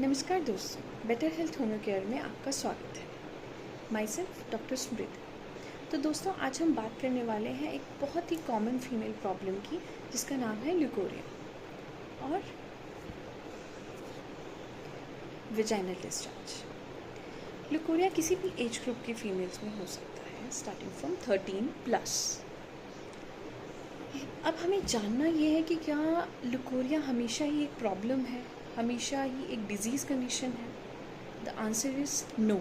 नमस्कार दोस्तों, better health home care में आपका स्वागत है। माई सेल्फ डॉक्टर स्मृति। तो दोस्तों, आज हम बात करने वाले हैं एक बहुत ही कॉमन फीमेल प्रॉब्लम की, जिसका नाम है ल्यूकोरिया और वेजाइनल डिस्चार्ज। ल्यूकोरिया किसी भी एज ग्रुप के फीमेल्स में हो सकता है, स्टार्टिंग फ्रॉम 13+। अब हमें जानना ये है कि क्या ल्यूकोरिया हमेशा ही एक प्रॉब्लम है, हमेशा ही एक डिजीज़ कंडीशन है? The answer is no.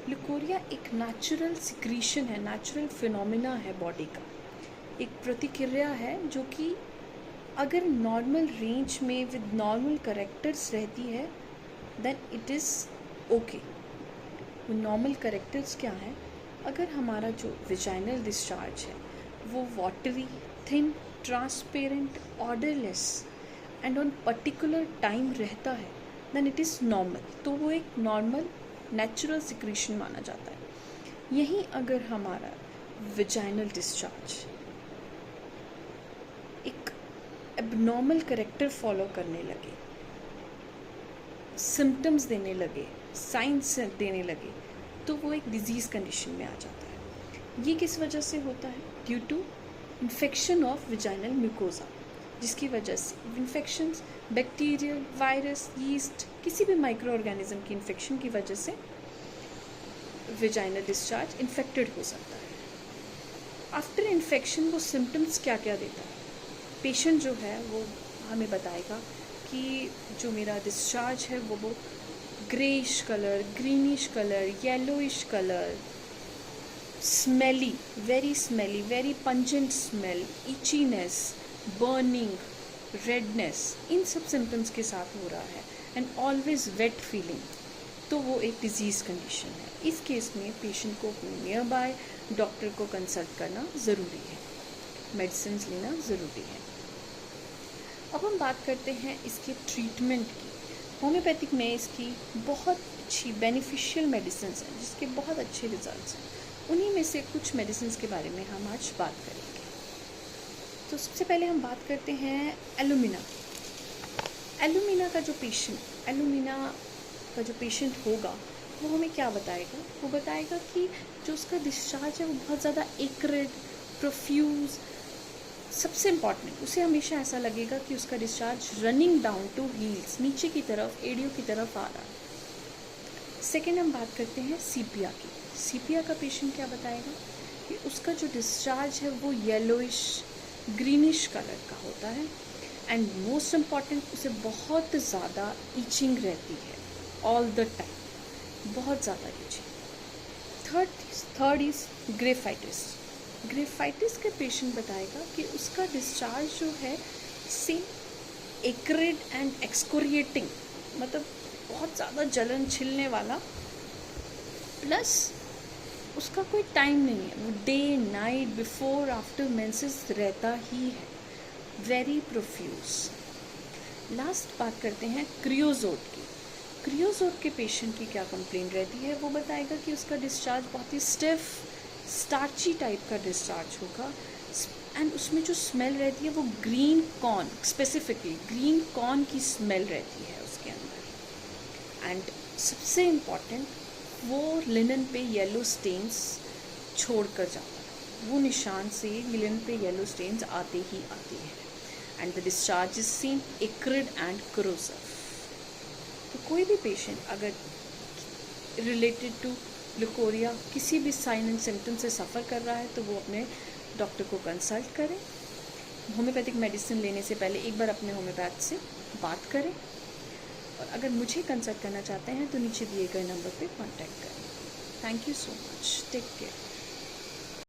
Leucorrhoea एक नेचुरल सिक्रीशन है, नेचुरल फिनोमिना है बॉडी का, एक प्रतिक्रिया है जो कि अगर नॉर्मल रेंज में विद नॉर्मल करेक्टर्स रहती है देन इट इज़ ओके। वो नॉर्मल करेक्टर्स क्या हैं? अगर हमारा जो वेजाइनल डिस्चार्ज है वो watery, thin, transparent, odourless and on particular time रहता है देन इट इज़ नॉर्मल। तो वो एक नॉर्मल नेचुरल सिक्रीशन माना जाता है। यहीं अगर हमारा वेजाइनल डिस्चार्ज एक एबनॉर्मल करेक्टर फॉलो करने लगे, सिम्टम्स देने लगे, साइंस देने लगे, तो वो एक डिजीज़ कंडीशन में आ जाता है। ये किस वजह से होता है? Due to infection of vaginal mucosa, जिसकी वजह से इन्फेक्शंस, बैक्टीरियल, वायरस, यीस्ट, किसी भी माइक्रो ऑर्गेनिज्म की इन्फेक्शन की वजह से वेजाइनल डिस्चार्ज इन्फेक्टेड हो सकता है। आफ्टर इन्फेक्शन वो सिम्टम्स क्या क्या देता है? पेशेंट जो है वो हमें बताएगा कि जो मेरा डिस्चार्ज है वो greyish colour, greenish colour, yellowish colour, smelly, very pungent smell, itchiness, burning, redness, इन सब सिम्टम्स के साथ हो रहा है एंड ऑलवेज वेट फीलिंग, तो वो एक डिजीज़ कंडीशन है। इस केस में पेशेंट को अपने नियर बाय डॉक्टर को कंसल्ट करना ज़रूरी है, मेडिसिन लेना ज़रूरी है। अब हम बात करते हैं इसके ट्रीटमेंट की। होम्योपैथिक में इसकी बहुत अच्छी बेनिफिशियल मेडिसिन हैं जिसके बहुत अच्छे रिजल्ट्स हैं। उन्हीं में से कुछ मेडिसिन के बारे में हम आज बात करेंगे। तो सबसे पहले हम बात करते हैं एलुमिना। एलुमिना का जो पेशेंट होगा वो हमें क्या बताएगा? वो बताएगा कि जो उसका डिस्चार्ज है वो बहुत ज़्यादा एक्रिड, प्रोफ्यूज, सबसे इम्पॉर्टेंट, उसे हमेशा ऐसा लगेगा कि उसका discharge running down to heels, नीचे की तरफ, एडियो की तरफ आ रहा है। सेकेंड हम बात करते हैं सीपिया की। सीपिया का पेशेंट क्या बताएगा कि उसका जो डिस्चार्ज है वो येलोइश, ग्रीनिश कलर का होता है एंड मोस्ट इम्पॉर्टेंट, उसे बहुत ज़्यादा ईचिंग रहती है ऑल द टाइम, बहुत ज़्यादा itching. Third is graphites. Graphites के पेशेंट बताएगा कि उसका डिस्चार्ज जो है सेम एक्रिड एंड एक्सकोरिएटिंग, मतलब बहुत ज़्यादा जलन छिलने वाला, प्लस उसका कोई टाइम नहीं है, वो day night before after menses रहता ही है, वेरी प्रोफ्यूज। लास्ट बात करते हैं क्रियोजोट की। क्रियोजोट के पेशेंट की क्या कंप्लेंट रहती है? वो बताएगा कि उसका डिस्चार्ज बहुत ही स्टिफ, स्टार्ची टाइप का डिस्चार्ज होगा एंड उसमें जो स्मेल रहती है वो green corn, specifically green corn की स्मेल रहती है उसके अंदर। एंड सबसे इम्पॉर्टेंट, वो लिनन पे येलो स्टेन्स छोड़ कर जाता है, वो निशान से लिनन पे येलो स्टेन्स आते ही आते हैं and the discharge is seen acrid and corrosive. तो कोई भी पेशेंट अगर रिलेटेड टू ल्यूकोरिया किसी भी साइन एंड सिम्टम से सफ़र कर रहा है तो वो अपने डॉक्टर को कंसल्ट करें। होम्योपैथिक मेडिसिन लेने से पहले एक बार अपने होम्योपैथ से बात करें और अगर मुझे कंसल्ट करना चाहते हैं तो नीचे दिए गए नंबर पे कांटेक्ट करें। Thank you so much, take care.